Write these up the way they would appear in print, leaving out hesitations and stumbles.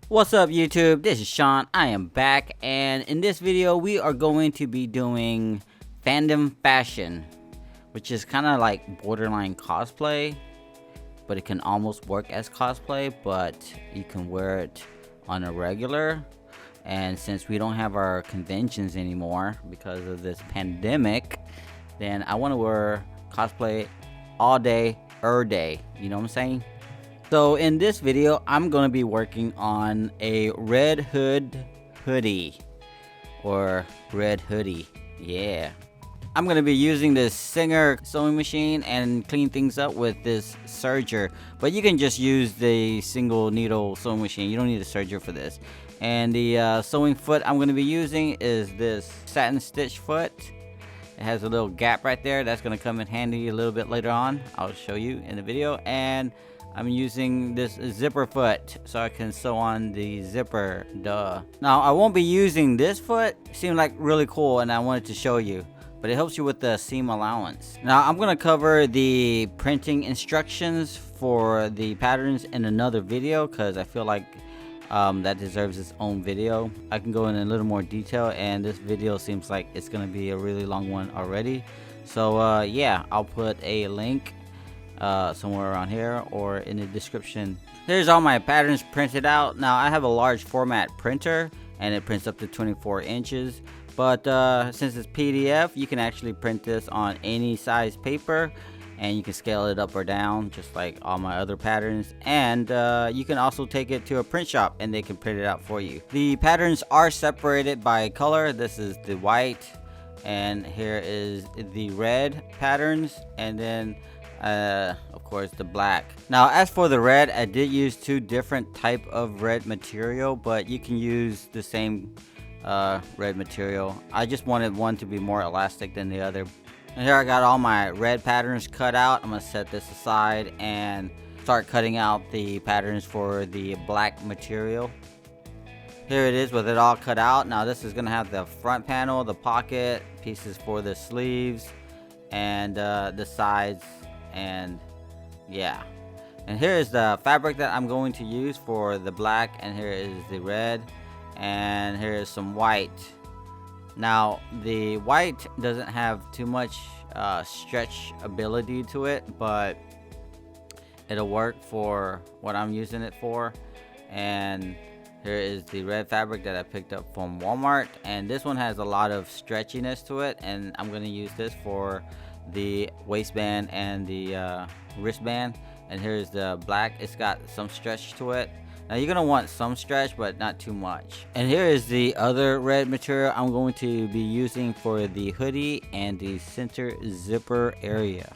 What's up YouTube, this is Sean. I am back, and in this video we are going to be doing Fandom Fashion, which is kind of like borderline cosplay, but it can almost work as cosplay, but you can wear it on a regular. And since we don't have our conventions anymore because of this pandemic, then I want to wear cosplay all day, day, you know what I'm saying? So in this video, I'm going to be working on a Red Hood Hoodie, or Red Hoodie, yeah. I'm going to be using this SERGER sewing machine and clean things up with this SERGER, but you can just use the single needle sewing machine. You don't need a SERGER for this. And the sewing foot I'm going to be using is this satin stitch foot. It has a little gap right there. That's going to come in handy a little bit later on. I'll show you in the video. And I'm using this zipper foot so I can sew on the zipper, duh. Now I won't be using this foot. It seemed like really cool and I wanted to show you, but it helps you with the seam allowance. Now I'm gonna cover the printing instructions for the patterns in another video because I feel like that deserves its own video. I can go in a little more detail, and this video seems like it's gonna be a really long one already. So yeah, I'll put a link somewhere around here or in the description. Here's all my patterns printed out. Now I have a large format printer and it prints up to 24 inches, but since it's PDF, you can actually print this on any size paper and you can scale it up or down just like all my other patterns. And you can also take it to a print shop and they can print it out for you. The patterns are separated by color. This is the white, and here is the red patterns, and then of course the black. Now as for the red, I did use two different type of red material, but you can use the same red material. I just wanted one to be more elastic than the other. And here I got all my red patterns cut out. I'm gonna set this aside and start cutting out the patterns for the black material. Here it is with it all cut out. Now this is gonna have the front panel, the pocket, pieces for the sleeves, and the sides. And yeah, and here is the fabric that I'm going to use for the black, and here is the red, and here is some white. Now the white doesn't have too much stretch ability to it, but it'll work for what I'm using it for. And here is the red fabric that I picked up from Walmart, and this one has a lot of stretchiness to it, and I'm going to use this for the waistband and the wristband. And here's the black. It's got some stretch to it. Now you're gonna want some stretch, but not too much. And here is the other red material I'm going to be using for the hoodie and the center zipper area.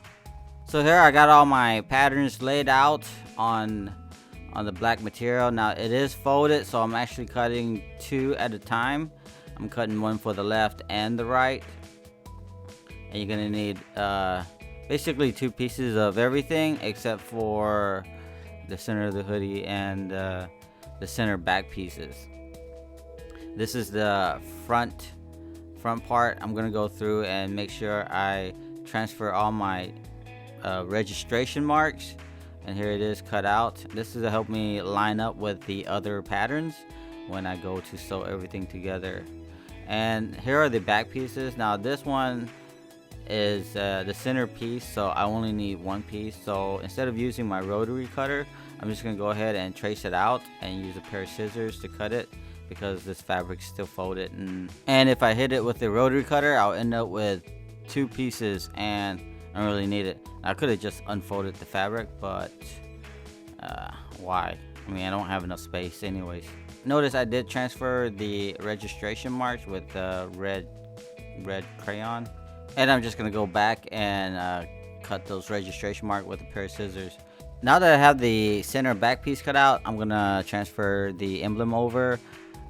So here I got all my patterns laid out on the black material. Now it is folded, so I'm actually cutting two at a time. I'm cutting one for the left and the right. And you're gonna need basically two pieces of everything except for the center of the hoodie and the center back pieces. This is the front part. I'm gonna go through and make sure I transfer all my registration marks, and here it is cut out. This is to help me line up with the other patterns when I go to sew everything together. And here are the back pieces. Now this one is the center piece, so I only need one piece. So instead of using my rotary cutter, I'm just gonna go ahead and trace it out and use a pair of scissors to cut it, because this fabric's still folded. And if I hit it with the rotary cutter, I'll end up with two pieces and I don't really need it. I could have just unfolded the fabric, but why? I mean, I don't have enough space anyways. Notice I did transfer the registration marks with red crayon. And I'm just gonna go back and cut those registration marks with a pair of scissors. Now that I have the center back piece cut out, I'm gonna transfer the emblem over.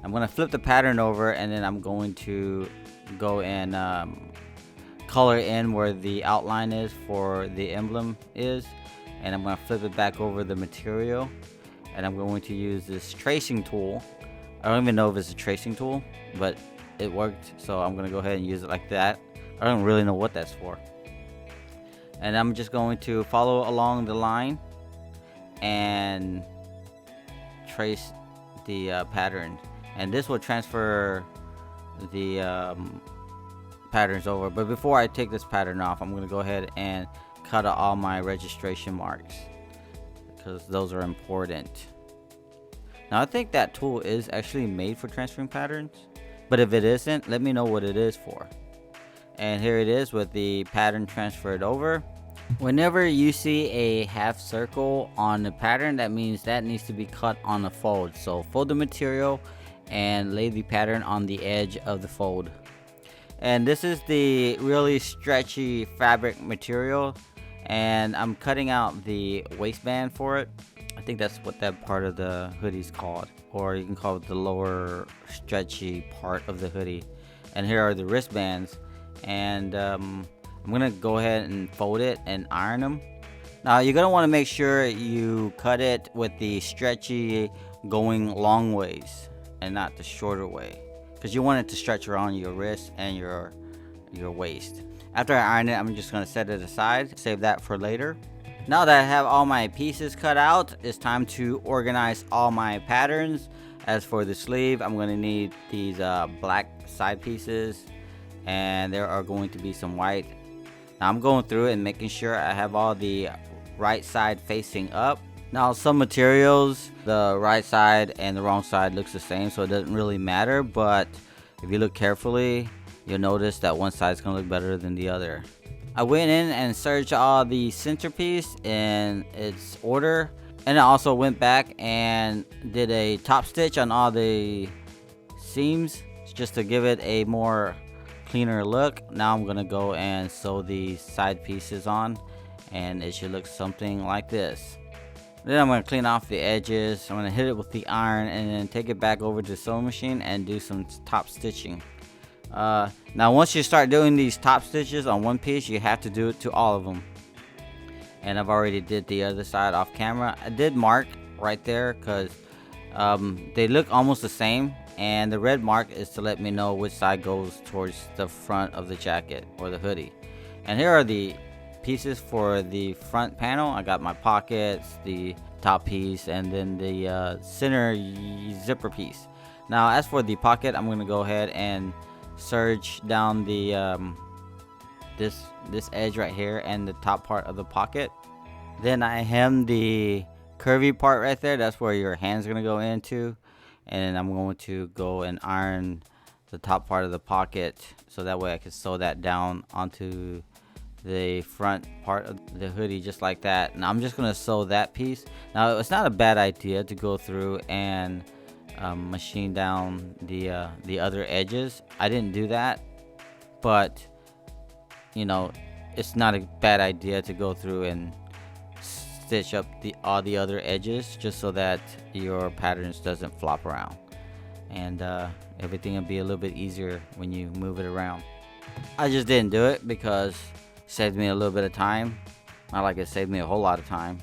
I'm gonna flip the pattern over, and then I'm going to go and color in where the outline is for the emblem is. And I'm gonna flip it back over the material. And I'm going to use this tracing tool. I don't even know if it's a tracing tool, but it worked. So I'm gonna go ahead and use it like that. I don't really know what that's for. And I'm just going to follow along the line and trace the pattern, and this will transfer the patterns over. But before I take this pattern off, I'm gonna go ahead and cut out all my registration marks because those are important. Now I think that tool is actually made for transferring patterns, but if it isn't, let me know what it is for. And here it is with the pattern transferred over. Whenever you see a half circle on the pattern, that means that needs to be cut on the fold. So fold the material and lay the pattern on the edge of the fold. And this is the really stretchy fabric material, and I'm cutting out the waistband for it. I think that's what that part of the hoodie is called, or you can call it the lower stretchy part of the hoodie. And here are the wristbands, and I'm gonna go ahead and fold it and iron them. Now you're gonna want to make sure you cut it with the stretchy going long ways and not the shorter way, because you want it to stretch around your wrist and your waist. After I iron it, I'm just gonna set it aside, save that for later. Now that I have all my pieces cut out, it's time to organize all my patterns. As for the sleeve, I'm gonna need these black side pieces, and there are going to be some white. Now I'm going through it and making sure I have all the right side facing up. Now some materials, the right side and the wrong side looks the same, so it doesn't really matter, but if you look carefully, you'll notice that one side is going to look better than the other. I went in and searched all the centerpiece in its order, and I also went back and did a top stitch on all the seams just to give it a more cleaner look. Now I'm going to go and sew the side pieces on, and it should look something like this. Then I'm going to clean off the edges. I'm going to hit it with the iron and then take it back over to the sewing machine and do some top stitching. Now once you start doing these top stitches on one piece, you have to do it to all of them. And I've already did the other side off camera. I did mark right there because they look almost the same, and the red mark is to let me know which side goes towards the front of the jacket or the hoodie. And here are the pieces for the front panel. I got my pockets, the top piece, and then the center zipper piece. Now as for the pocket, I'm going to go ahead and serge down the this edge right here and the top part of the pocket. Then I hem the curvy part right there. That's where your hand's gonna go into, and I'm going to go and iron the top part of the pocket so that way I can sew that down onto the front part of the hoodie just like that. And I'm just gonna sew that piece. Now it's not a bad idea to go through and machine down the other edges. I didn't do that, but you know, it's not a bad idea to go through and stitch up all the other edges just so that your patterns doesn't flop around, and everything will be a little bit easier when you move it around. I just didn't do it because it saved me a little bit of time. Not like it saved me a whole lot of time.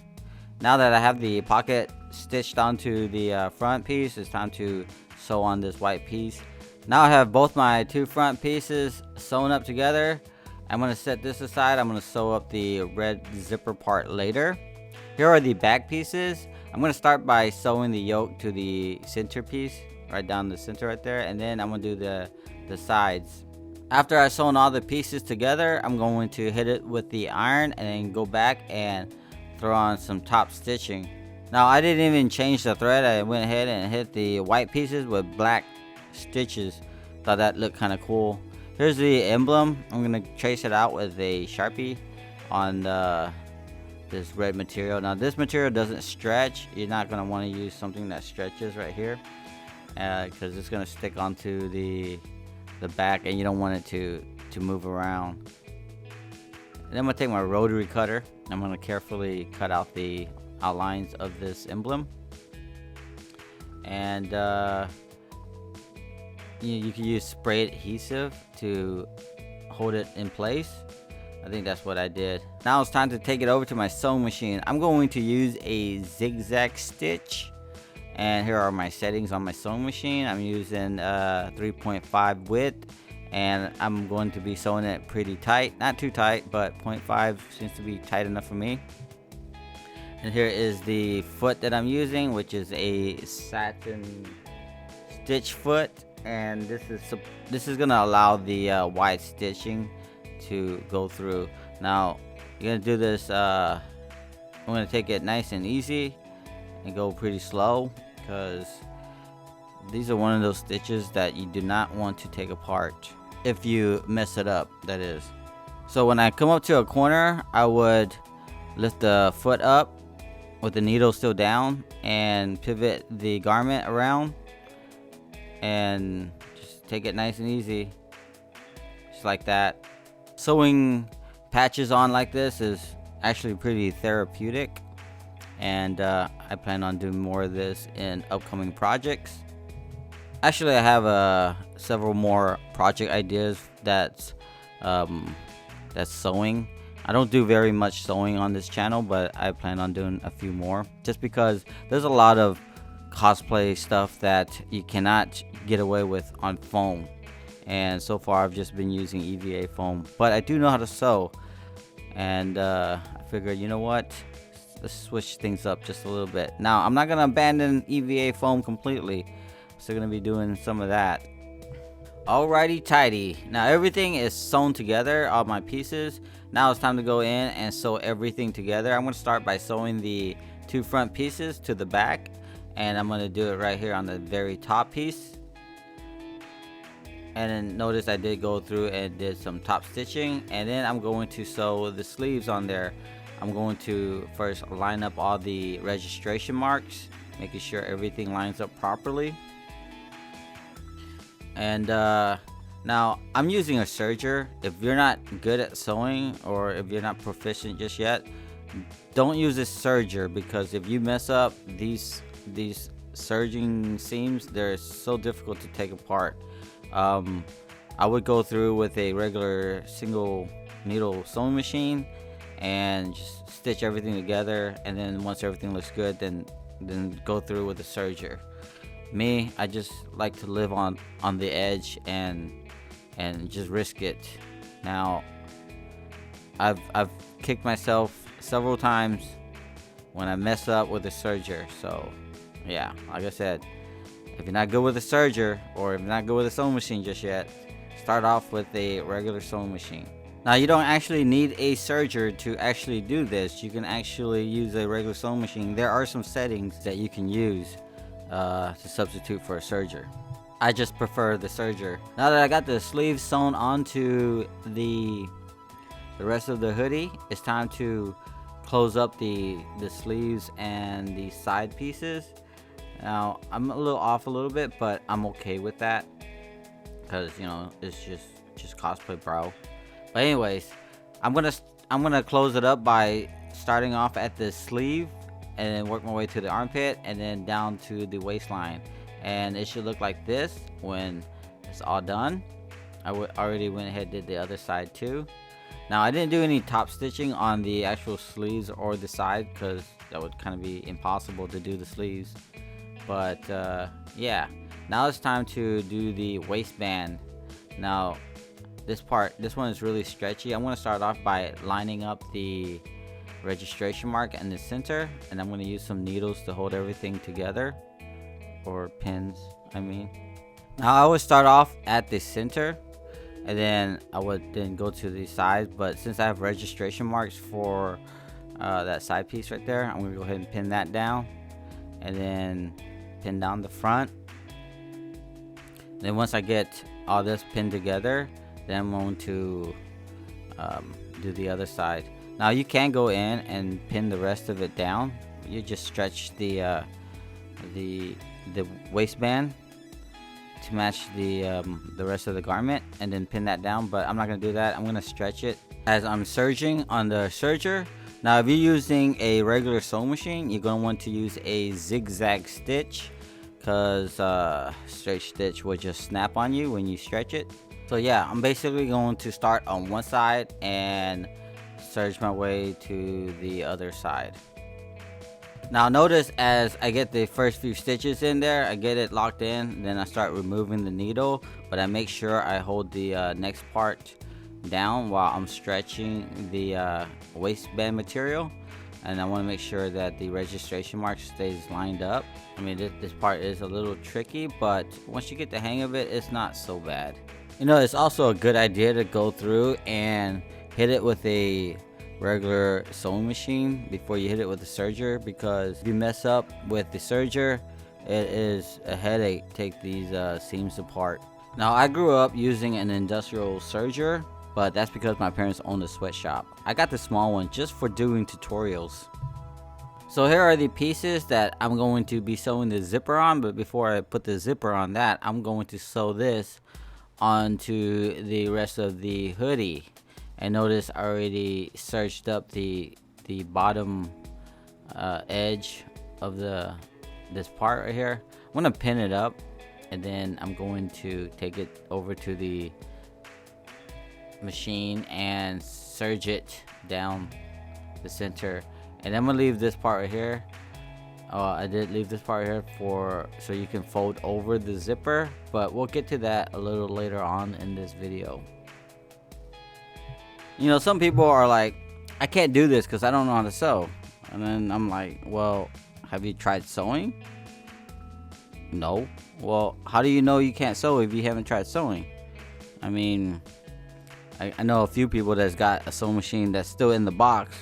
Now that I have the pocket stitched onto the front piece, it's time to sew on this white piece. Now I have both my two front pieces sewn up together. I'm going to set this aside. I'm going to sew up the red zipper part later. Here are the back pieces. I'm going to start by sewing the yoke to the center piece, right down the center right there, and then I'm going to do the sides. After I've sewn all the pieces together, I'm going to hit it with the iron and then go back and throw on some top stitching. Now I didn't even change the thread. I went ahead and hit the white pieces with black stitches. Thought that looked kind of cool. Here's the emblem. I'm going to trace it out with a Sharpie on this red material. Now this material doesn't stretch. You're not going to want to use something that stretches right here because it's going to stick onto the back, and you don't want it to move around. And then I'm going to take my rotary cutter. I'm going to carefully cut out the outlines of this emblem. And you can use spray adhesive to hold it in place. I think that's what I did. Now it's time to take it over to my sewing machine. I'm going to use a zigzag stitch, and here are my settings on my sewing machine. I'm using 3.5 width, and I'm going to be sewing it pretty tight. Not too tight, but 0.5 seems to be tight enough for me. And here is the foot that I'm using, which is a satin stitch foot, and this is gonna allow the wide stitching to go through. Now you're gonna do this. I'm gonna take it nice and easy and go pretty slow, because these are one of those stitches that you do not want to take apart if you mess it up, that is. So when I come up to a corner, I would lift the foot up with the needle still down and pivot the garment around and just take it nice and easy, just like that. Sewing patches on like this is actually pretty therapeutic, and I plan on doing more of this in upcoming projects. Actually, I have several more project ideas that's sewing. I don't do very much sewing on this channel, but I plan on doing a few more, just because there's a lot of cosplay stuff that you cannot get away with on foam, and so far I've just been using EVA foam, but I do know how to sew, and I figured, you know what, let's switch things up just a little bit. Now I'm not gonna abandon EVA foam completely. Still gonna be doing some of that. Alrighty tidy. Now everything is sewn together, all my pieces. Now it's time to go in and sew everything together. I'm gonna start by sewing the two front pieces to the back, and I'm gonna do it right here on the very top piece. And then notice I did go through and did some top stitching, and then I'm going to sew the sleeves on there. I'm going to first line up all the registration marks, making sure everything lines up properly. And now I'm using a serger. If you're not good at sewing, or if you're not proficient just yet, don't use a serger, because if you mess up these serging seams, they're so difficult to take apart. I would go through with a regular single needle sewing machine and just stitch everything together, and then once everything looks good, then go through with a serger. Me, I just like to live on the edge and just risk it. Now I've kicked myself several times when I mess up with a serger. So yeah, like I said, if you're not good with a serger, or if you're not good with a sewing machine just yet, start off with a regular sewing machine. Now you don't actually need a serger to actually do this. You can actually use a regular sewing machine. There are some settings that you can use to substitute for a serger. I just prefer the serger. Now that I got the sleeves sewn onto the rest of the hoodie, it's time to close up the sleeves and the side pieces. Now I'm a little off a little bit, but I'm okay with that, because you know, it's just cosplay, bro. But anyways, I'm gonna close it up by starting off at the sleeve, and then work my way to the armpit, and then down to the waistline, and it should look like this when it's all done. I already went ahead and did the other side too. Now I didn't do any top stitching on the actual sleeves or the side, because that would kind of be impossible to do the sleeves. But yeah, now it's time to do the waistband. Now this one is really stretchy. I'm going to start off by lining up the registration mark in the center, and I'm going to use some needles to hold everything together, or pins, I mean. Now I would start off at the center, and then I would then go to the sides, but since I have registration marks for that side piece right there, I'm going to go ahead and pin that down, and then pin down the front. Then once I get all this pinned together, then I'm going to do the other side. Now you can go in and pin the rest of it down. You just stretch the waistband to match the rest of the garment, and then pin that down. But I'm not gonna do that. I'm gonna stretch it as I'm serging on the serger. Now if you're using a regular sewing machine, you're gonna want to use a zigzag stitch, because straight stitch will just snap on you when you stretch it. So yeah, I'm basically going to start on one side and serge my way to the other side. Now notice as I get the first few stitches in there, I get it locked in, then I start removing the needle, but I make sure I hold the next part down while I'm stretching the waistband material. and I want to make sure that the registration mark stays lined up. I mean, this part is a little tricky, but once you get the hang of it, it's not so bad. You know, it's also a good idea to go through and hit it with a regular sewing machine before you hit it with the serger, because if you mess up with the serger, it is a headache to take these seams apart. Now, I grew up using an industrial serger, but that's because my parents owned a sweatshop. I got the small one just for doing tutorials. So here are the pieces that I'm going to be sewing the zipper on, but before I put the zipper on that, I'm going to sew this onto the rest of the hoodie. And notice I already serged up the bottom edge of this part right here. I'm gonna pin it up, and then I'm going to take it over to the machine and serge it down the center. And I'm gonna leave this part right here. I did leave this part here so you can fold over the zipper, but we'll get to that a little later on in this video. You know, some people are like, I can't do this because I don't know how to sew. And then I'm like, well, have you tried sewing? No. Well, how do you know you can't sew if you haven't tried sewing? I mean, I know a few people that's got a sewing machine that's still in the box,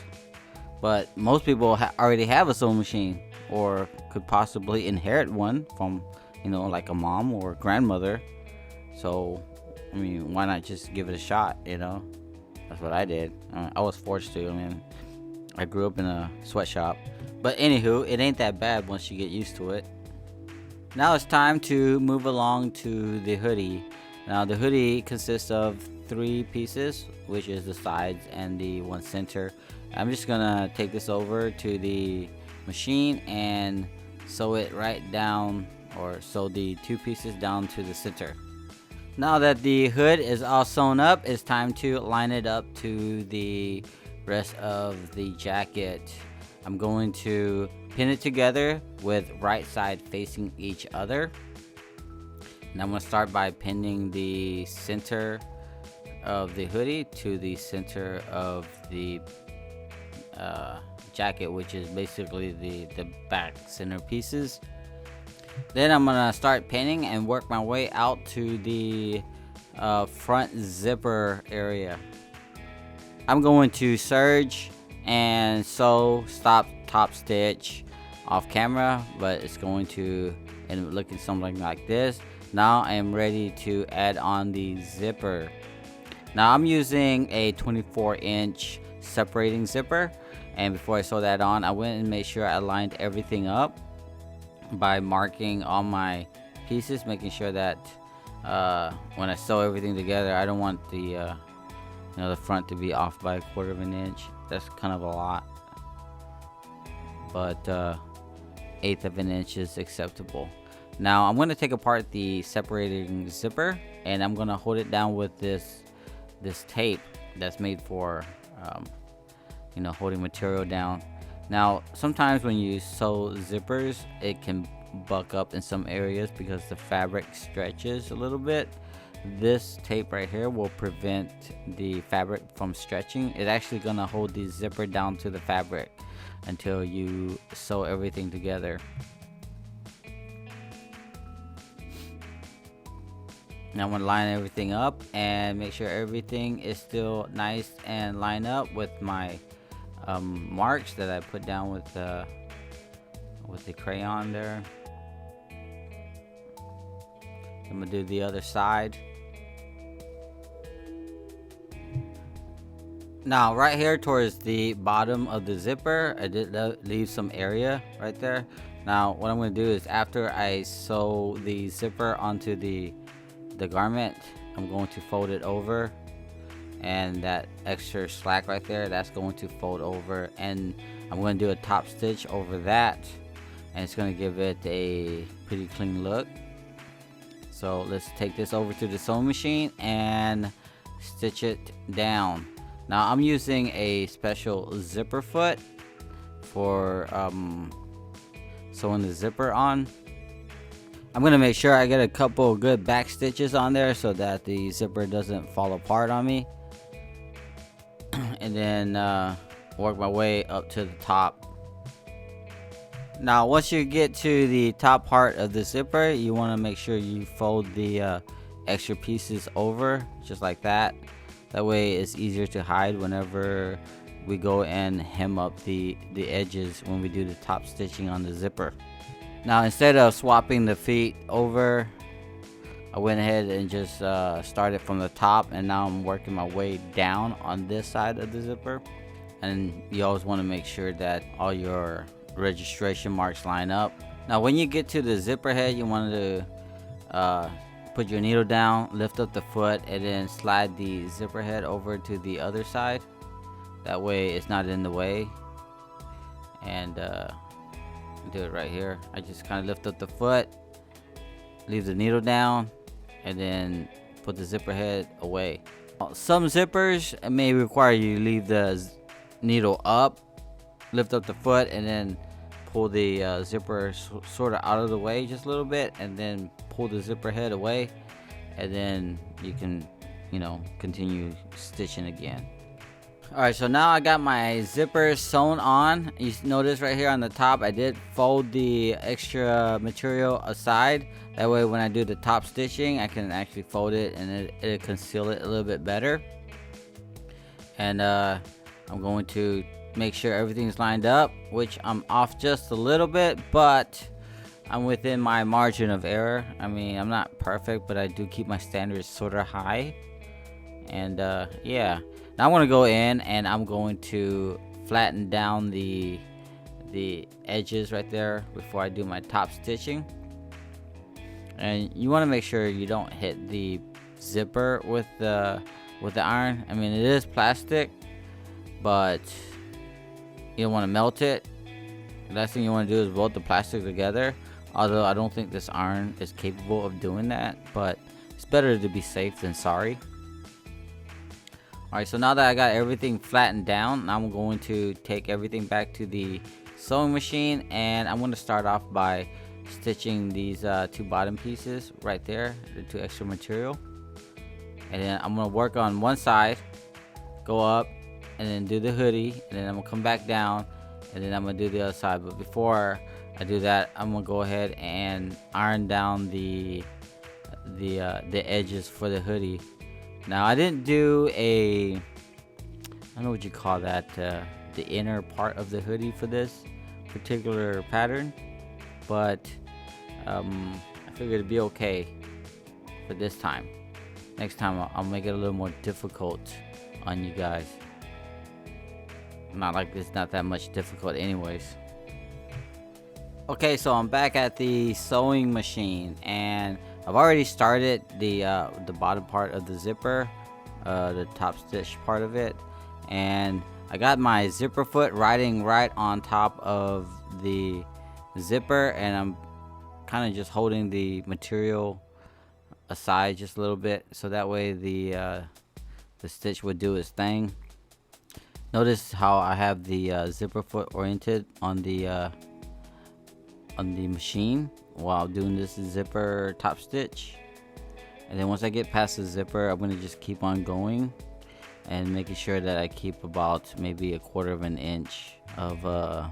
but most people already have a sewing machine, or could possibly inherit one from, you know, like a mom or grandmother. So, I mean, why not just give it a shot, you know? That's what I did. I was forced to. I mean, I grew up in a sweatshop. But anywho, it ain't that bad once you get used to it. Now it's time to move along to the hoodie. Now the hoodie consists of 3 pieces, which is the sides and the one center. I'm just gonna take this over to the machine and sew it right down, or sew the 2 pieces down to the center. Now that the hood is all sewn up, it's time to line it up to the rest of the jacket. I'm going to pin it together with right side facing each other. And I'm going to start by pinning the center of the hoodie to the center of the jacket, which is basically the back center pieces. Then I'm gonna start pinning and work my way out to the front zipper area. I'm going to serge and sew top stitch off camera, but it's going to end up looking something like this. Now I am ready to add on the zipper. Now I'm using a 24-inch separating zipper, and before I sew that on, I went and made sure I lined everything up by marking all my pieces, making sure that when I sew everything together, I don't want the the front to be off by 1/4 of an inch. That's kind of a lot, but 1/8 of an inch is acceptable. Now I'm going to take apart the separating zipper, and I'm going to hold it down with this tape that's made for holding material down. Now sometimes when you sew zippers, it can buck up in some areas because the fabric stretches a little bit. This tape right here will prevent the fabric from stretching. It's actually gonna hold the zipper down to the fabric until you sew everything together. Now I'm gonna line everything up and make sure everything is still nice and line up with my marks that I put down with the crayon there. I'm gonna do the other side. Now right here towards the bottom of the zipper, I did leave some area right there. Now what I'm gonna do is, after I sew the zipper onto the garment, I'm going to fold it over, and that extra slack right there, that's going to fold over, and I'm going to do a top stitch over that, and it's going to give it a pretty clean look. So let's take this over to the sewing machine and stitch it down. Now I'm using a special zipper foot for sewing the zipper on. I'm gonna make sure I get a couple good back stitches on there so that the zipper doesn't fall apart on me. And then work my way up to the top. Now once you get to the top part of the zipper, you want to make sure you fold the extra pieces over just like that. That way it's easier to hide whenever we go and hem up the edges when we do the top stitching on the zipper. Now instead of swapping the feet over, I went ahead and just started from the top, and now I'm working my way down on this side of the zipper. And you always want to make sure that all your registration marks line up. Now when you get to the zipper head, you want to put your needle down, lift up the foot, and then slide the zipper head over to the other side. That way it's not in the way. And do it right here. I just kind of lift up the foot, leave the needle down, and then put the zipper head away. Some zippers may require you to leave the needle up, lift up the foot, and then pull the zipper sort of out of the way just a little bit, and then pull the zipper head away, and then you can, you know, continue stitching again. Alright, so now I got my zipper sewn on. You notice right here on the top, I did fold the extra material aside. That way when I do the top stitching, I can actually fold it and it'll conceal it a little bit better. And I'm going to make sure everything's lined up, which I'm off just a little bit, but I'm within my margin of error. I mean, I'm not perfect, but I do keep my standards sort of high. And yeah, now I'm going to go in and I'm going to flatten down the edges right there before I do my top stitching. And you want to make sure you don't hit the zipper with the iron. I mean, it is plastic, but you don't want to melt it. The last thing you want to do is weld the plastic together, although I don't think this iron is capable of doing that, but it's better to be safe than sorry. Alright, so now that I got everything flattened down, now I'm going to take everything back to the sewing machine, and I'm going to start off by stitching these two bottom pieces right there, the two extra material. And then I'm going to work on one side, go up, and then do the hoodie, and then I'm gonna come back down, and then I'm gonna do the other side. But before I do that, I'm gonna go ahead and iron down the edges for the hoodie. Now I didn't do I don't know what you call that, the inner part of the hoodie for this particular pattern, but I figured it'd be okay for this time. Next time I'll make it a little more difficult on you guys. Not like it's not that much difficult anyways. Okay, so I'm back at the sewing machine, and I've already started the bottom part of the zipper, the top stitch part of it, and I got my zipper foot riding right on top of the zipper, and I'm kind of just holding the material aside just a little bit, so that way the stitch would do its thing. Notice how I have the zipper foot oriented on the machine while doing this zipper top stitch. And then once I get past the zipper, I'm going to just keep on going and making sure that I keep about maybe 1/4 of an inch of I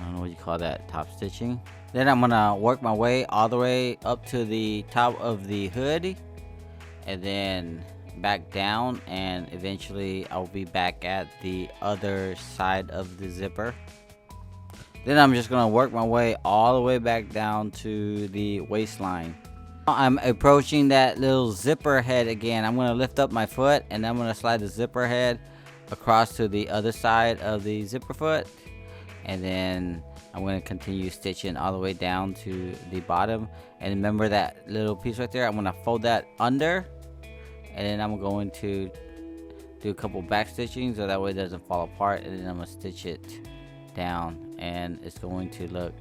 don't know what you call that, top stitching. Then I'm going to work my way all the way up to the top of the hood, and then back down, and eventually I'll be back at the other side of the zipper. Then I'm just gonna work my way all the way back down to the waistline. I'm approaching that little zipper head again. I'm gonna lift up my foot, and I'm gonna slide the zipper head across to the other side of the zipper foot, and then I'm going to continue stitching all the way down to the bottom. And remember that little piece right there, I'm going to fold that under, and then I'm going to do a couple back stitching so that way it doesn't fall apart, and then I'm going to stitch it down, and it's going to look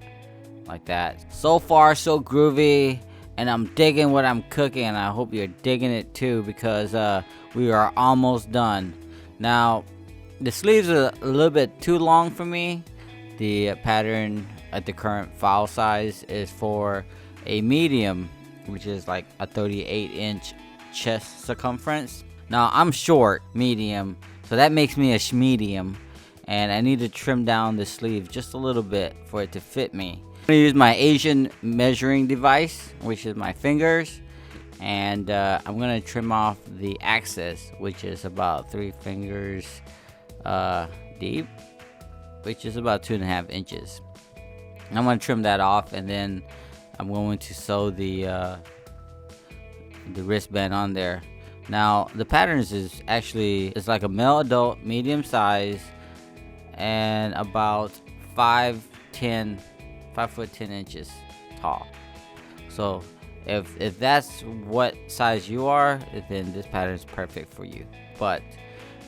like that. So far so groovy, and I'm digging what I'm cooking, and I hope you're digging it too, because we are almost done. Now the sleeves are a little bit too long for me. The pattern at the current file size is for a medium, which is like a 38-inch chest circumference. Now I'm short medium, so that makes me a medium, and I need to trim down the sleeve just a little bit for it to fit me. I'm gonna use my Asian measuring device, which is my fingers, and I'm gonna trim off the axis, which is about 3 fingers deep, which is about 2.5 inches. I'm gonna trim that off, and then I'm going to sew the wristband on there. Now the patterns is actually, it's like a male adult, medium size, and about 5'10" 5'10" tall. So if that's what size you are, then this pattern is perfect for you. But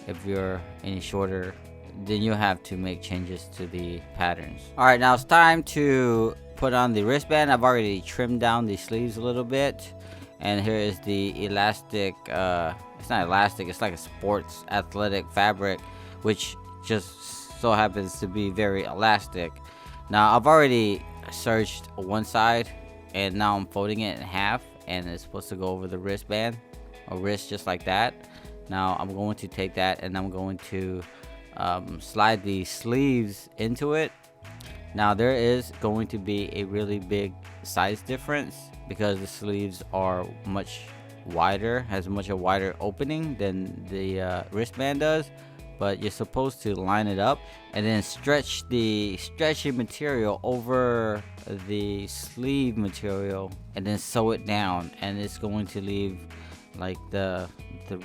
if you're any shorter, then you'll have to make changes to the patterns. Alright, now it's time to put on the wristband. I've already trimmed down the sleeves a little bit, and here is the elastic, it's not elastic, it's like a sports athletic fabric, which just so happens to be very elastic. Now I've already serged one side, and now I'm folding it in half, and it's supposed to go over the wristband or wrist just like that. Now I'm going to take that, and I'm going to slide the sleeves into it. Now there is going to be a really big size difference because the sleeves are much wider, has a much wider opening than the wristband does. But you're supposed to line it up and then stretch the stretchy material over the sleeve material, and then sew it down, and it's going to leave like the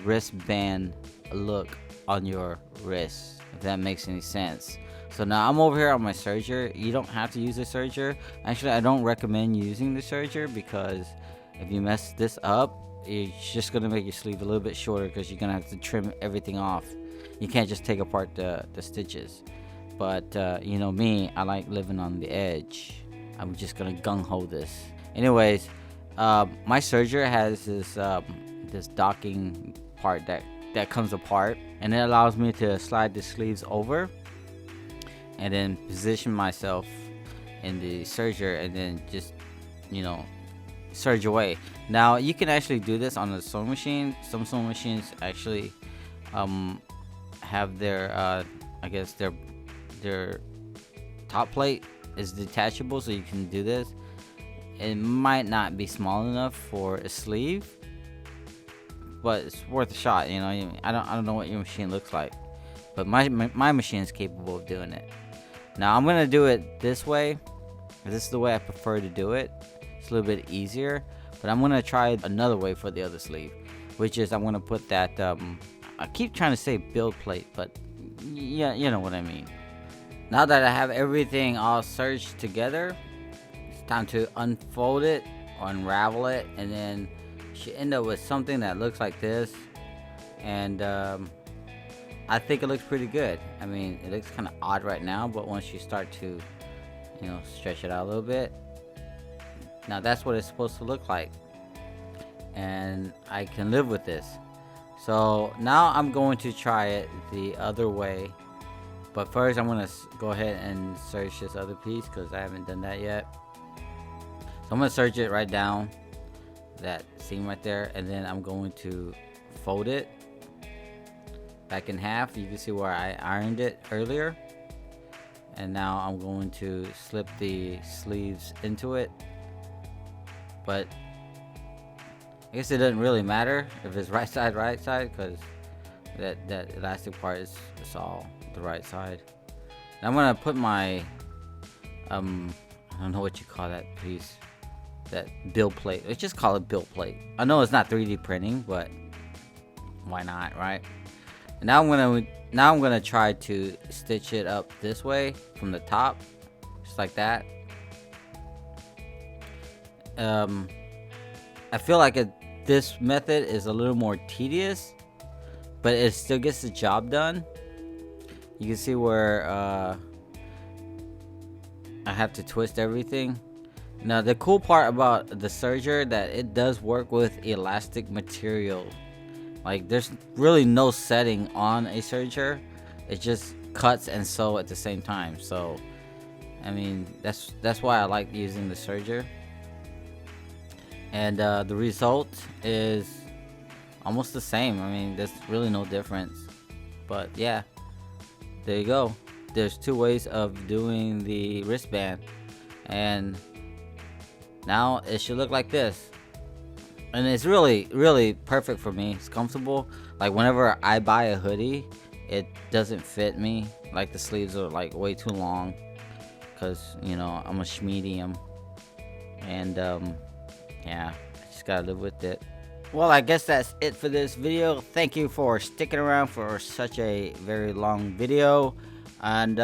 wristband look on your wrist, if that makes any sense. So now I'm over here on my serger. You don't have to use a serger. Actually, I don't recommend using the serger, because if you mess this up, it's just gonna make your sleeve a little bit shorter, because you're gonna have to trim everything off. You can't just take apart the stitches. But you know me, I like living on the edge. I'm just gonna gung-ho this. Anyways, my serger has this docking part that comes apart, and it allows me to slide the sleeves over and then position myself in the serger, and then just, you know, serge away. Now you can actually do this on a sewing machine. Some sewing machines actually have their I guess their top plate is detachable, so you can do this. It might not be small enough for a sleeve, but it's worth a shot. You know, I don't know what your machine looks like, but my machine is capable of doing it. Now I'm gonna do it this way. This is the way I prefer to do it. It's a little bit easier, but I'm gonna try another way for the other sleeve, which is I'm gonna put that I keep trying to say build plate, but yeah, you know what I mean. Now that I have everything all serged together, it's time to unfold it or unravel it, and then you should end up with something that looks like this. And I think it looks pretty good. I mean, it looks kind of odd right now, but once you start to, you know, stretch it out a little bit, now that's what it's supposed to look like, and I can live with this. So now I'm going to try it the other way, but first I'm going to go ahead and serge this other piece, because I haven't done that yet. So I'm going to serge it right down that seam right there, and then I'm going to fold it back in half. You can see where I ironed it earlier, and now I'm going to slip the sleeves into it. But I guess it doesn't really matter if it's right side, because that elastic part is all the right side. Now I'm gonna put my I don't know what you call that piece, that build plate. Let's just call it build plate. I know it's not 3D printing, but why not, right? And now I'm gonna try to stitch it up this way from the top, just like that. I feel like this method is a little more tedious, but it still gets the job done. You can see where I have to twist everything. Now the cool part about the serger, that it does work with elastic material. Like, there's really no setting on a serger. It just cuts and sew at the same time. So I mean, that's why I like using the serger. And the result is almost the same. I mean, there's really no difference. But yeah, there you go. There's 2 ways of doing the wristband, and now it should look like this. And it's really perfect for me. It's comfortable. Like whenever I buy a hoodie, it doesn't fit me. Like the sleeves are like way too long, because you know I'm a schmedium, and yeah, I just gotta live with it. Well, I guess that's it for this video. Thank you for sticking around for such a very long video. And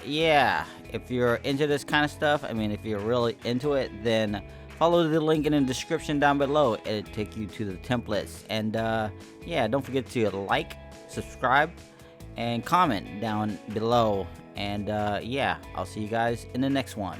yeah, if you're into this kind of stuff, I mean, if you're really into it, then follow the link in the description down below. It'll take you to the templates. And yeah, don't forget to like, subscribe, and comment down below. And yeah, I'll see you guys in the next one.